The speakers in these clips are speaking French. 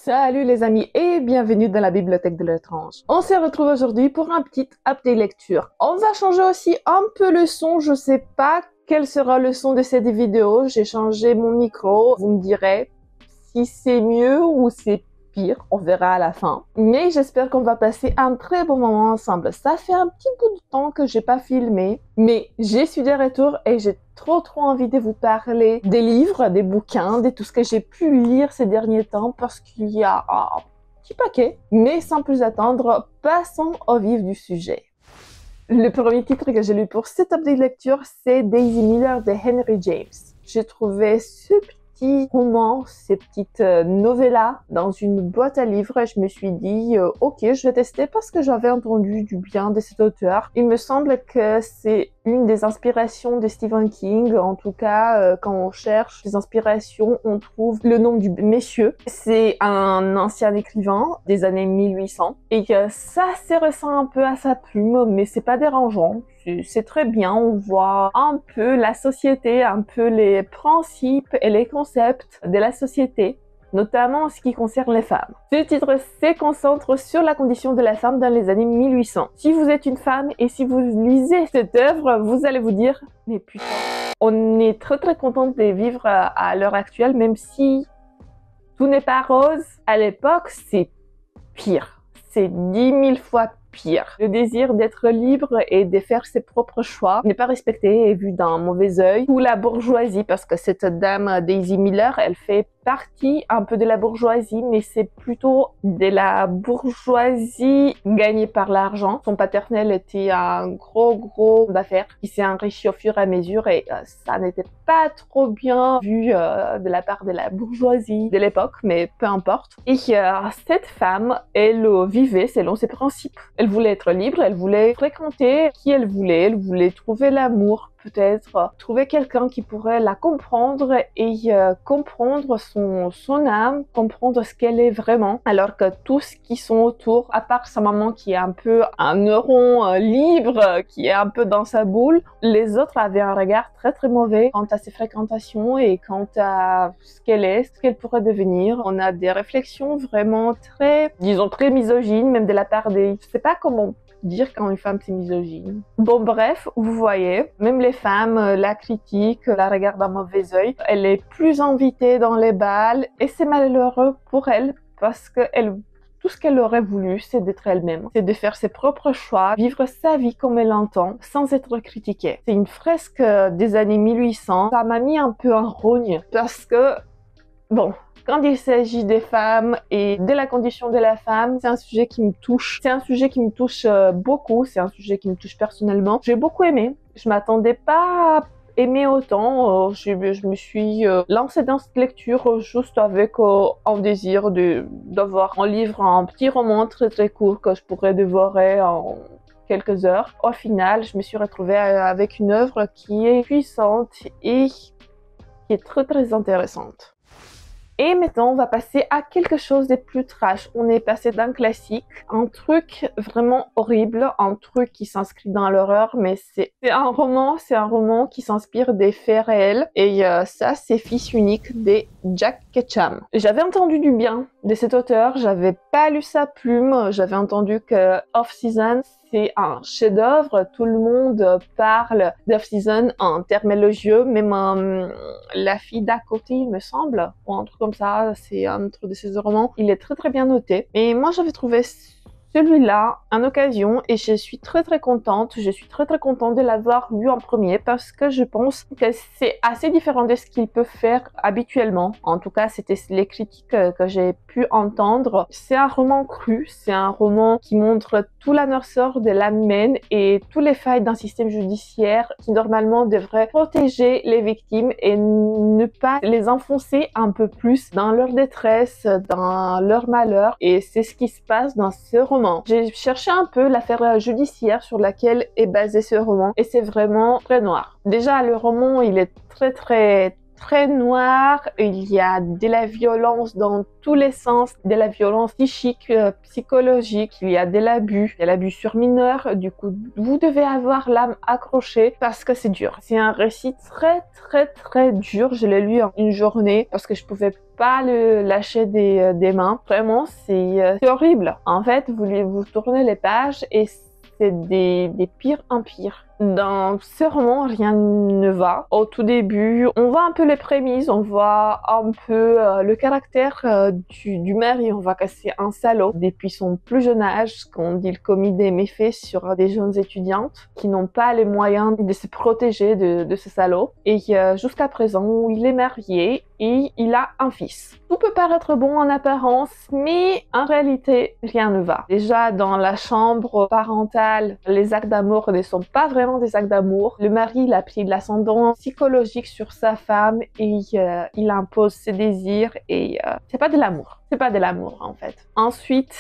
Salut les amis et bienvenue dans la bibliothèque de l'étrange. On se retrouve aujourd'hui pour un petit update lecture. On va changer aussi un peu le son, je sais pas quel sera le son de cette vidéo. J'ai changé mon micro, vous me direz si c'est mieux ou c'est pire, on verra à la fin. Mais j'espère qu'on va passer un très bon moment ensemble. Ça fait un petit bout de temps que j'ai pas filmé, mais j'ai su des retours et j'ai trop envie de vous parler des livres, des bouquins, de tout ce que j'ai pu lire ces derniers temps parce qu'il y a un petit paquet. Mais sans plus attendre, passons au vif du sujet. Le premier titre que j'ai lu pour cette update lecture, c'est Daisy Miller de Henry James. J'ai trouvé ce petit roman, ces petites novellas dans une boîte à livres et je me suis dit ok, je vais tester parce que j'avais entendu du bien de cet auteur. Il me semble que c'est une des inspirations de Stephen King. En tout cas, quand on cherche des inspirations, on trouve le nom du monsieur. C'est un ancien écrivain des années 1800 et ça se ressent un peu à sa plume, mais c'est pas dérangeant. C'est très bien, on voit un peu la société, un peu les principes et les concepts de la société, notamment en ce qui concerne les femmes. Ce titre se concentre sur la condition de la femme dans les années 1800. Si vous êtes une femme et si vous lisez cette œuvre, vous allez vous dire « mais putain ». On est très contente de vivre à l'heure actuelle, même si tout n'est pas rose. À l'époque, c'est pire. C'est 10 000 fois pire. Le désir d'être libre et de faire ses propres choix n'est pas respecté et vu d'un mauvais œil. Ou la bourgeoisie, parce que cette dame Daisy Miller, elle fait partie un peu de la bourgeoisie, mais c'est plutôt de la bourgeoisie gagnée par l'argent. Son paternel était un gros d'affaires qui s'est enrichi au fur et à mesure et ça n'était pas trop bien vu de la part de la bourgeoisie de l'époque, mais peu importe. Et cette femme, elle vivait selon ses principes. Elle voulait être libre, elle voulait fréquenter qui elle voulait trouver l'amour, peut-être trouver quelqu'un qui pourrait la comprendre et comprendre son âme, comprendre ce qu'elle est vraiment, alors que tous ceux qui sont autour, à part sa maman qui est un peu un neuron libre, qui est un peu dans sa boule, les autres avaient un regard très mauvais quant à ses fréquentations et quant à ce qu'elle est, ce qu'elle pourrait devenir. On a des réflexions vraiment très, disons, très misogynes, même de la part des... Je sais pas comment dire quand une femme c'est misogyne. Bon bref, vous voyez, même les femmes la critiquent, la regardent d'un mauvais œil. Elle est plus invitée dans les bals et c'est malheureux pour elle parce que tout ce qu'elle aurait voulu, c'est d'être elle-même. C'est de faire ses propres choix, vivre sa vie comme elle l'entend, sans être critiquée. C'est une fresque des années 1800. Ça m'a mis un peu en rogne parce que, bon, quand il s'agit des femmes et de la condition de la femme, c'est un sujet qui me touche. C'est un sujet qui me touche beaucoup, c'est un sujet qui me touche personnellement. J'ai beaucoup aimé. Je m'attendais pas à aimer autant. Je me suis lancée dans cette lecture juste avec un désir d'avoir un livre, un petit roman très court que je pourrais dévorer en quelques heures. Au final, je me suis retrouvée avec une œuvre qui est puissante et qui est très intéressante. Et maintenant, on va passer à quelque chose de plus trash. On est passé d'un classique, un truc vraiment horrible, un truc qui s'inscrit dans l'horreur, mais c'est un roman qui s'inspire des faits réels. Et ça, c'est Fils unique de Jack Ketchum. J'avais entendu du bien de cet auteur, j'avais pas lu sa plume, j'avais entendu que Off-Season, c'est un chef-d'œuvre, tout le monde parle d'Off-Season en termes élogieux, même La fille d'à côté, il me semble, ou un truc comme ça, c'est un autre de ses romans. Il est très bien noté. Et moi, j'avais trouvé celui-là en occasion et je suis très contente. Je suis très contente de l'avoir lu en premier parce que je pense que c'est assez différent de ce qu'il peut faire habituellement. En tout cas, c'était les critiques que j'ai pu entendre. C'est un roman cru, c'est un roman qui montre tout la noirceur de l'âme humaine et tous les failles d'un système judiciaire qui normalement devrait protéger les victimes et ne pas les enfoncer un peu plus dans leur détresse, dans leur malheur. Et c'est ce qui se passe dans ce roman. J'ai cherché un peu l'affaire judiciaire sur laquelle est basé ce roman et c'est vraiment très noir. Déjà, le roman, il est très noir, il y a de la violence dans tous les sens, de la violence psychique, psychologique, il y a de l'abus sur mineurs, du coup vous devez avoir l'âme accrochée parce que c'est dur. C'est un récit très dur, je l'ai lu en une journée parce que je pouvais pas le lâcher des mains. Vraiment, c'est horrible. En fait, vous tournez les pages et c'est des pires en pire. Dans ce roman, rien ne va. Au tout début, on voit un peu les prémices, on voit un peu le caractère du mari. On voit que c'est un salaud. Depuis son plus jeune âge, quand il commet des méfaits sur des jeunes étudiantes qui n'ont pas les moyens de se protéger de ce salaud. Et jusqu'à présent, il est marié et il a un fils. Tout peut paraître bon en apparence, mais en réalité, rien ne va. Déjà, dans la chambre parentale, les actes d'amour ne sont pas vraiment des actes d'amour. Le mari, il a pris de l'ascendant psychologique sur sa femme et il impose ses désirs et c'est pas de l'amour. C'est pas de l'amour, en fait. Ensuite,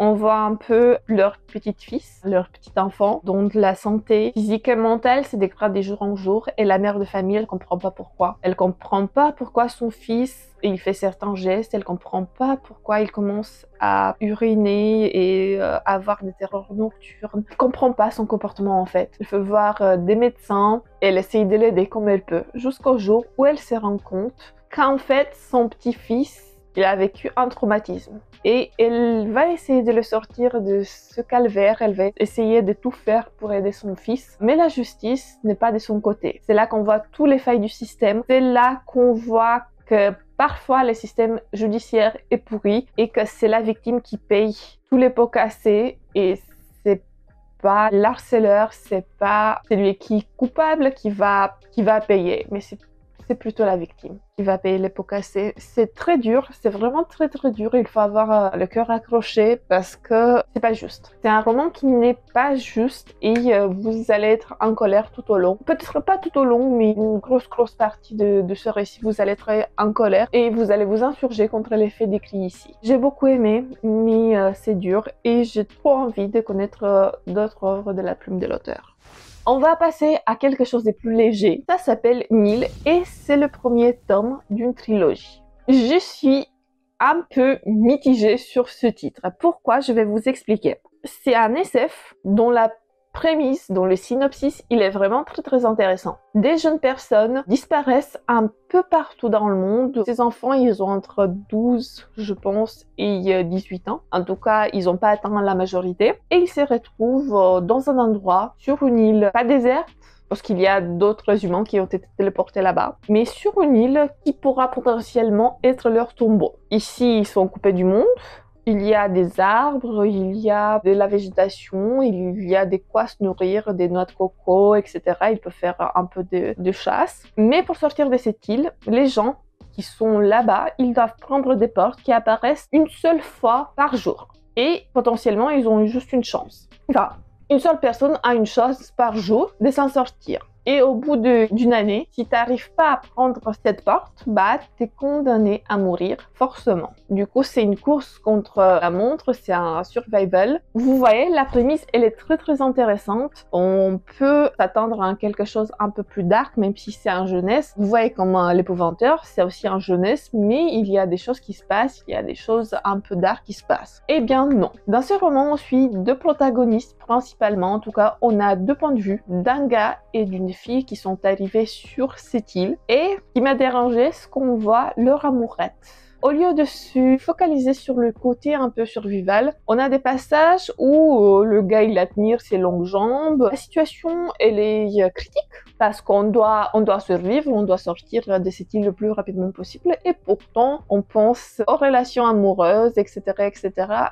on voit un peu leur petit-fils, leur petit enfant, dont la santé physique et mentale se dégrade de jour en jour et la mère de famille, elle comprend pas pourquoi. Elle comprend pas pourquoi son fils, il fait certains gestes, elle comprend pas pourquoi il commence à uriner et avoir des terreurs nocturnes. Elle comprend pas son comportement en fait. Elle veut voir des médecins, elle essaye de l'aider comme elle peut, jusqu'au jour où elle se rend compte qu'en fait, son petit-fils, il a vécu un traumatisme. Et elle va essayer de le sortir de ce calvaire, elle va essayer de tout faire pour aider son fils, mais la justice n'est pas de son côté. C'est là qu'on voit toutes les failles du système, c'est là qu'on voit que parfois le système judiciaire est pourri et que c'est la victime qui paye tous les pots cassés et c'est pas l'harceleur, c'est pas celui qui est coupable qui va payer, mais c'est plutôt la victime qui va payer les pots cassés. C'est très dur, c'est vraiment très dur. Il faut avoir le cœur accroché parce que c'est pas juste. C'est un roman qui n'est pas juste et vous allez être en colère tout au long. Peut-être pas tout au long, mais une grosse partie de ce récit, vous allez être en colère et vous allez vous insurger contre les faits décrits ici. J'ai beaucoup aimé, mais c'est dur et j'ai trop envie de connaître d'autres œuvres de la plume de l'auteur. On va passer à quelque chose de plus léger. Ça s'appelle Nil et c'est le premier tome d'une trilogie. Je suis un peu mitigée sur ce titre. Pourquoi? Je vais vous expliquer. C'est un SF dont la prémisse, dont le synopsis, il est vraiment très intéressant. Des jeunes personnes disparaissent un peu partout dans le monde. Ces enfants, ils ont entre 12, je pense, et 18 ans. En tout cas, ils n'ont pas atteint la majorité. Et ils se retrouvent dans un endroit, sur une île, pas déserte, parce qu'il y a d'autres humains qui ont été téléportés là-bas, mais sur une île qui pourra potentiellement être leur tombeau. Ici, ils sont coupés du monde. Il y a des arbres, il y a de la végétation, il y a de quoi se nourrir, des noix de coco, etc. Il peut faire un peu de chasse. Mais pour sortir de cette île, les gens qui sont là-bas, ils doivent prendre des portes qui apparaissent une seule fois par jour. Et potentiellement, ils ont juste une chance. Enfin, une seule personne a une chance par jour de s'en sortir. Et au bout d'une année, si tu n'arrives pas à prendre cette porte, bah, tu es condamné à mourir forcément. Du coup, c'est une course contre la montre, c'est un survival. Vous voyez, la prémisse, elle est très intéressante. On peut s'attendre à quelque chose un peu plus dark, même si c'est un jeunesse. Vous voyez comme l'épouvanteur, c'est aussi un jeunesse, mais il y a des choses qui se passent, il y a des choses un peu dark qui se passent. Eh bien non. Dans ce roman, on suit deux protagonistes principalement. En tout cas, on a deux points de vue, d'un gars et d'une filles qui sont arrivées sur cette île et qui m'a dérangé, c'est qu'on voit leur amourette. Au lieu de se focaliser sur le côté un peu survival, on a des passages où le gars il admire ses longues jambes. La situation elle est critique parce qu'on doit survivre, on doit sortir de cette île le plus rapidement possible et pourtant on pense aux relations amoureuses, etc.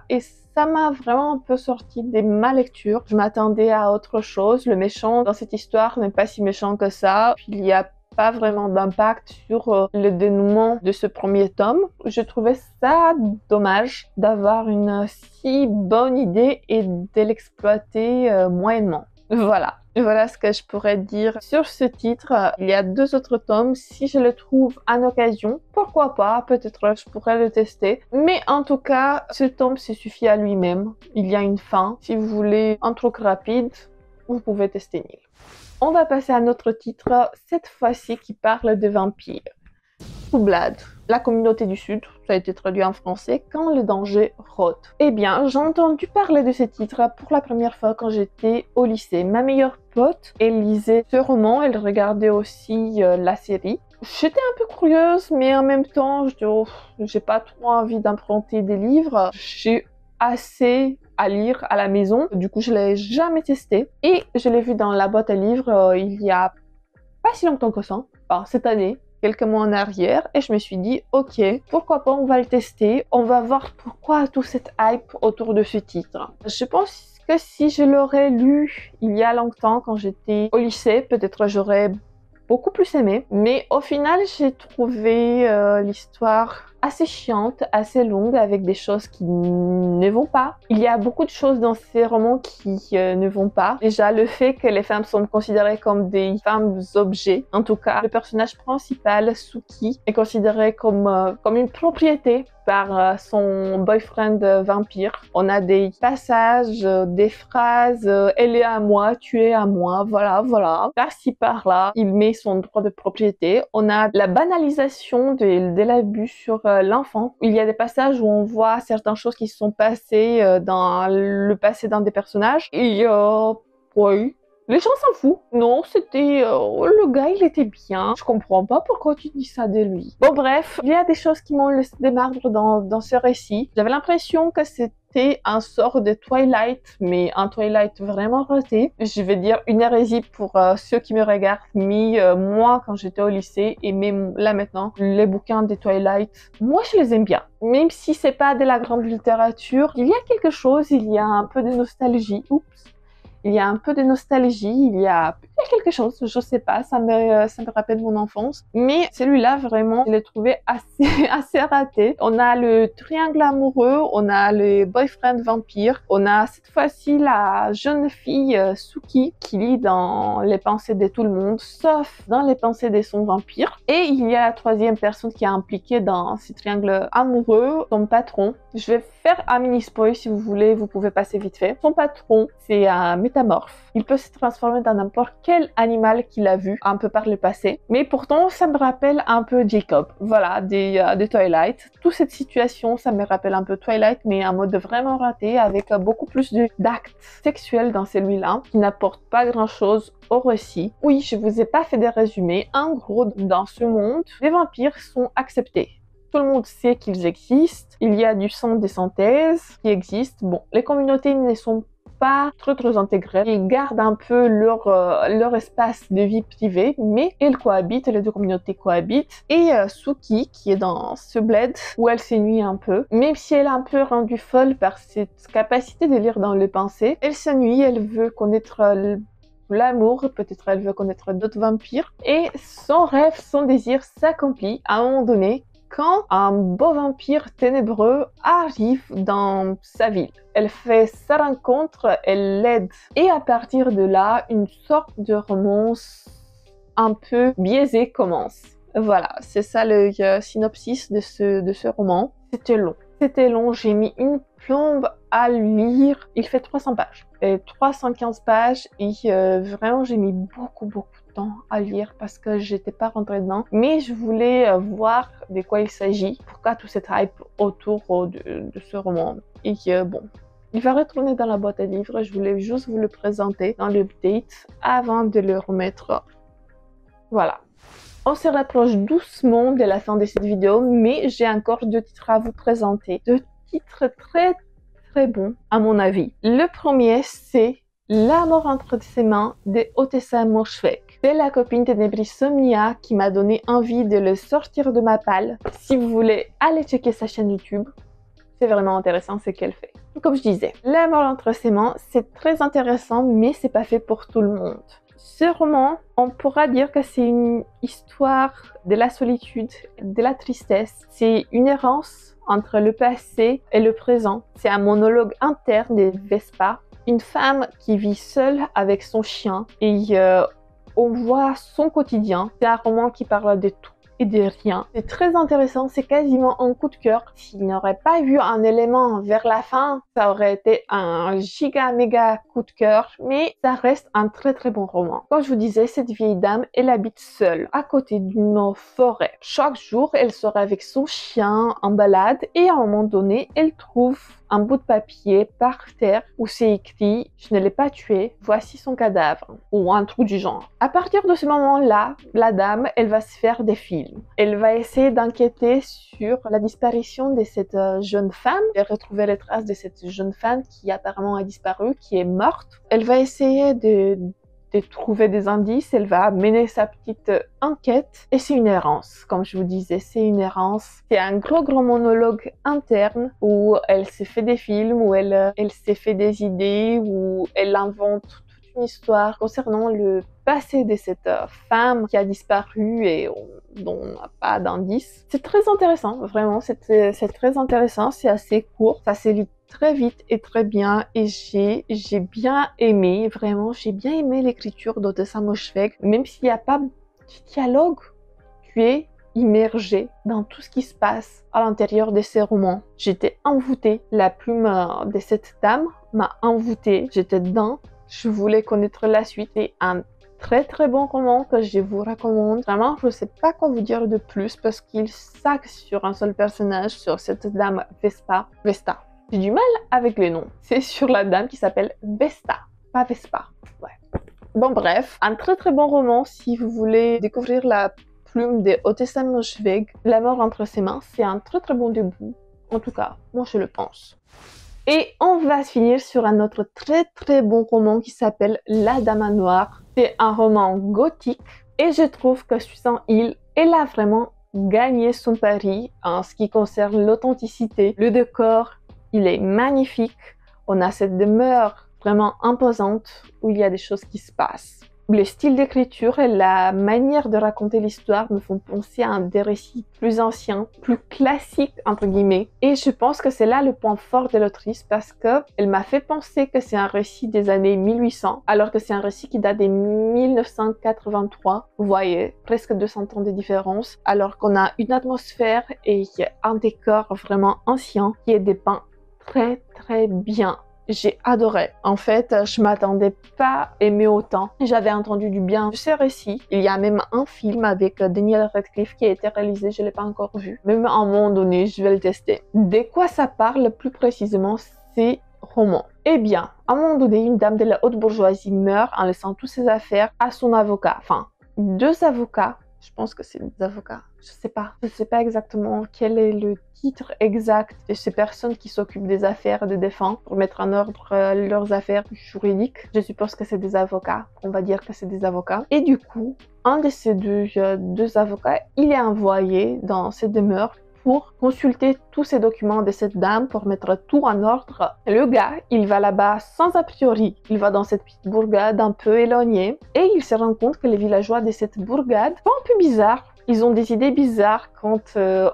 Et ça m'a vraiment un peu sorti de ma lecture. Je m'attendais à autre chose. Le méchant dans cette histoire n'est pas si méchant que ça. Il y a pas vraiment d'impact sur le dénouement de ce premier tome. Je trouvais ça dommage d'avoir une si bonne idée et de l'exploiter moyennement. Voilà ce que je pourrais dire sur ce titre. Il y a deux autres tomes. Si je le trouve en occasion, pourquoi pas, peut-être je pourrais le tester. Mais en tout cas, ce tome se suffit à lui-même. Il y a une fin. Si vous voulez un truc rapide, vous pouvez tester Nil. On va passer à notre titre, cette fois-ci qui parle de vampires. Soublade, la communauté du Sud, ça a été traduit en français, Quand le danger rôde. Eh bien, j'ai entendu parler de ce titre pour la première fois quand j'étais au lycée. Ma meilleure pote, elle lisait ce roman, elle regardait aussi la série. J'étais un peu curieuse, mais en même temps, j'ai pas trop envie d'emprunter des livres. J'ai assez à lire à la maison, du coup je l'ai jamais testé. Et je l'ai vu dans la boîte à livres il y a pas si longtemps que ça, enfin, cette année, quelques mois en arrière, et je me suis dit, ok, pourquoi pas, on va le tester, on va voir pourquoi tout cette hype autour de ce titre. Je pense que si je l'aurais lu il y a longtemps, quand j'étais au lycée, peut-être j'aurais beaucoup plus aimé, mais au final, j'ai trouvé l'histoire assez chiante, assez longue, avec des choses qui ne vont pas. Il y a beaucoup de choses dans ces romans qui ne vont pas. Déjà, le fait que les femmes sont considérées comme des femmes objets. En tout cas, le personnage principal, Suki, est considéré comme une propriété par son boyfriend vampire. On a des passages, des phrases, elle est à moi, tu es à moi, voilà, voilà. Par-ci, par-là, il met son droit de propriété. On a la banalisation de l'abus sur l'enfant. Il y a des passages où on voit certaines choses qui se sont passées dans le passé d'un des personnages. Et oui, les gens s'en foutent. Non, c'était... le gars, il était bien. Je comprends pas pourquoi tu dis ça de lui. Bon, bref, il y a des choses qui m'ont laissé des marbre dans ce récit. J'avais l'impression que c'était un sort de Twilight, mais un Twilight vraiment raté. Je vais dire une hérésie pour ceux qui me regardent, mais moi, quand j'étais au lycée, et même là maintenant, les bouquins de Twilight, moi, je les aime bien. Même si c'est pas de la grande littérature, il y a quelque chose, il y a un peu de nostalgie. Oups. Il y a un peu de nostalgie, il y a quelque chose, je sais pas, ça me rappelle mon enfance. Mais celui-là, vraiment, je l'ai trouvé assez raté. On a le triangle amoureux, on a le boyfriend vampire, on a cette fois-ci la jeune fille Suki qui lit dans les pensées de tout le monde, sauf dans les pensées de son vampire. Et il y a la troisième personne qui est impliquée dans ce triangle amoureux, son patron. Je vais faire un mini spoil si vous voulez, vous pouvez passer vite fait. Son patron, c'est un métamorphe. Il peut se transformer dans n'importe quel animal qu'il a vu un peu par le passé. Mais pourtant, ça me rappelle un peu Jacob. Voilà, de Twilight. Toute cette situation, ça me rappelle un peu Twilight, mais un mode vraiment raté, avec beaucoup plus d'actes sexuels dans celui-là, qui n'apporte pas grand-chose au récit. Oui, je vous ai pas fait des résumés. En gros, dans ce monde, les vampires sont acceptés. Tout le monde sait qu'ils existent. Il y a du sang de synthèse qui existe. Bon, les communautés ne sont pas très intégrées. Ils gardent un peu leur espace de vie privée, mais elles cohabitent, les deux communautés cohabitent. Et Suki, qui est dans ce bled où elle s'ennuie un peu, même si elle est un peu rendue folle par cette capacité de lire dans les pensées, elle s'ennuie, elle veut connaître l'amour, peut-être elle veut connaître d'autres vampires. Et son rêve, son désir s'accomplit à un moment donné quand un beau vampire ténébreux arrive dans sa ville. Elle fait sa rencontre, elle l'aide. Et à partir de là, une sorte de romance un peu biaisée commence. Voilà, c'est ça le synopsis de ce roman. C'était long. C'était long, j'ai mis une plombe à lire. Il fait 300 pages. Et 315 pages et vraiment j'ai mis beaucoup de temps à lire parce que j'étais pas rentrée dedans. Mais je voulais voir de quoi il s'agit. Pourquoi tout cette hype autour de ce roman. Et bon, il va retourner dans la boîte à livres. Je voulais juste vous le présenter dans l'update avant de le remettre. Voilà. On se rapproche doucement de la fin de cette vidéo, mais j'ai encore 2 titres à vous présenter. 2 titres très bons, à mon avis. Le premier, c'est La mort entre ses mains de Otessa Moshfegh. C'est la copine de Nebrisomnia qui m'a donné envie de le sortir de ma palle. Si vous voulez, allez checker sa chaîne YouTube. C'est vraiment intéressant ce qu'elle fait. Comme je disais, La mort entre ses mains, c'est très intéressant, mais c'est pas fait pour tout le monde. Ce roman, on pourra dire que c'est une histoire de la solitude, de la tristesse. C'est une errance entre le passé et le présent. C'est un monologue interne de Vespa, une femme qui vit seule avec son chien et on voit son quotidien. C'est un roman qui parle de tout. et de rien. C'est très intéressant, c'est quasiment un coup de cœur. S'il n'aurait pas vu un élément vers la fin, ça aurait été un giga méga coup de cœur, mais ça reste un très bon roman. Comme je vous disais, cette vieille dame, elle habite seule, à côté d'une forêt. Chaque jour, elle sort avec son chien en balade et à un moment donné, elle trouve un bout de papier par terre où c'est écrit « Je ne l'ai pas tué, voici son cadavre » ou un truc du genre. À partir de ce moment-là, la dame, elle va se faire des films. Elle va essayer d'enquêter sur la disparition de cette jeune femme. Elle va retrouver les traces de cette jeune femme qui apparemment a disparu, qui est morte. Elle va essayer de trouver des indices, elle va mener sa petite enquête et c'est une errance, comme je vous disais, c'est une errance. C'est un gros monologue interne où elle s'est fait des films, où elle s'est fait des idées, où elle invente toute une histoire concernant le passé de cette femme qui a disparu et dont on n'a pas d'indice. C'est très intéressant, vraiment, c'est très intéressant, c'est assez court, ça se lit très vite et très bien et j'ai bien aimé, vraiment, j'ai bien aimé l'écriture d'Odessa Moshfegh, même s'il n'y a pas de dialogue, tu es immergé dans tout ce qui se passe à l'intérieur de ces romans. J'étais envoûtée, la plume de cette dame m'a envoûtée, j'étais dedans, je voulais connaître la suite. C'est un très bon roman que je vous recommande. Vraiment, je ne sais pas quoi vous dire de plus parce qu'il s'axe sur un seul personnage, sur cette dame Vesta. J'ai du mal avec les noms. C'est sur la dame qui s'appelle Vesta, pas Vespa. Ouais. Bon bref, un très bon roman si vous voulez découvrir la plume de Odessa Moshfegh. La mort entre ses mains, c'est un très bon début. En tout cas, moi je le pense. Et on va finir sur un autre très bon roman qui s'appelle La Dame Noire. C'est un roman gothique et je trouve que Susan Hill, elle a vraiment gagné son pari en ce qui concerne l'authenticité. Le décor, il est magnifique. On a cette demeure vraiment imposante où il y a des choses qui se passent. Le style d'écriture et la manière de raconter l'histoire me font penser à des récits plus anciens, plus classiques entre guillemets. Et je pense que c'est là le point fort de l'autrice parce que elle m'a fait penser que c'est un récit des années 1800 alors que c'est un récit qui date de 1983. Vous voyez, presque 200 ans de différence alors qu'on a une atmosphère et un décor vraiment ancien qui est dépeint très bien. J'ai adoré. En fait, je m'attendais pas à aimer autant. J'avais entendu du bien de ce récit. Il y a même un film avec Daniel Radcliffe qui a été réalisé, je ne l'ai pas encore vu. Même à un moment donné, je vais le tester. De quoi ça parle plus précisément ces romans? Eh bien, à un moment donné, une dame de la haute bourgeoisie meurt en laissant toutes ses affaires à son avocat. Enfin, 2 avocats. Je pense que c'est des avocats. Je sais pas exactement quel est le titre exact de ces personnes qui s'occupent des affaires de défense pour mettre en ordre leurs affaires juridiques. Je suppose que c'est des avocats. On va dire que c'est des avocats. Et du coup, un de ces deux avocats, il est envoyé dans cette demeure pour consulter tous ces documents de cette dame pour mettre tout en ordre. Le gars, il va là-bas sans a priori. Il va dans cette petite bourgade un peu éloignée et il se rend compte que les villageois de cette bourgade sont un peu bizarres. Ils ont des idées bizarres quant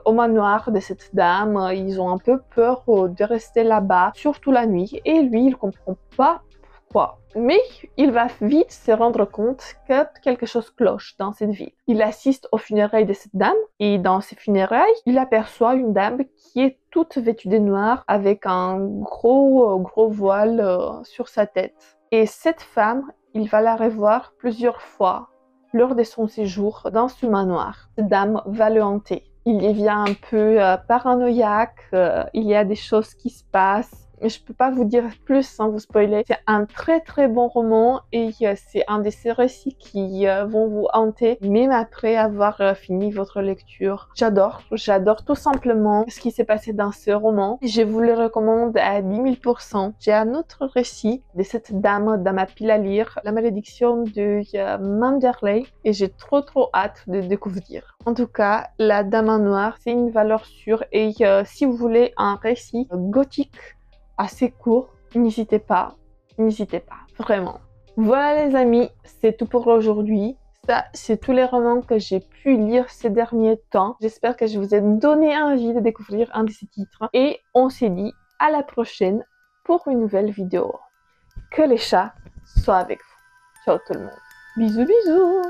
au manoir de cette dame. Ils ont un peu peur de rester là-bas, surtout la nuit. Et lui, il comprend pas pourquoi. Mais il va vite se rendre compte que quelque chose cloche dans cette ville. Il assiste aux funérailles de cette dame et dans ces funérailles, il aperçoit une dame qui est toute vêtue de noir avec un gros voile sur sa tête. Et cette femme, il va la revoir plusieurs fois lors de son séjour dans ce manoir. Cette dame va le hanter. Il devient un peu paranoïaque, il y a des choses qui se passent. Mais je peux pas vous dire plus sans vous spoiler. C'est un très bon roman et c'est un de ces récits qui vont vous hanter même après avoir fini votre lecture. J'adore tout simplement ce qui s'est passé dans ce roman. Je vous le recommande à 10 000%. J'ai un autre récit de cette dame dans ma pile à lire, La malédiction de Manderley, et j'ai trop hâte de découvrir. En tout cas, La Dame en Noir, c'est une valeur sûre et si vous voulez un récit gothique assez court, n'hésitez pas, vraiment. Voilà les amis, c'est tout pour aujourd'hui. Ça, c'est tous les romans que j'ai pu lire ces derniers temps. J'espère que je vous ai donné envie de découvrir un de ces titres. Et on s'est dit à la prochaine pour une nouvelle vidéo. Que les chats soient avec vous. Ciao tout le monde. Bisous.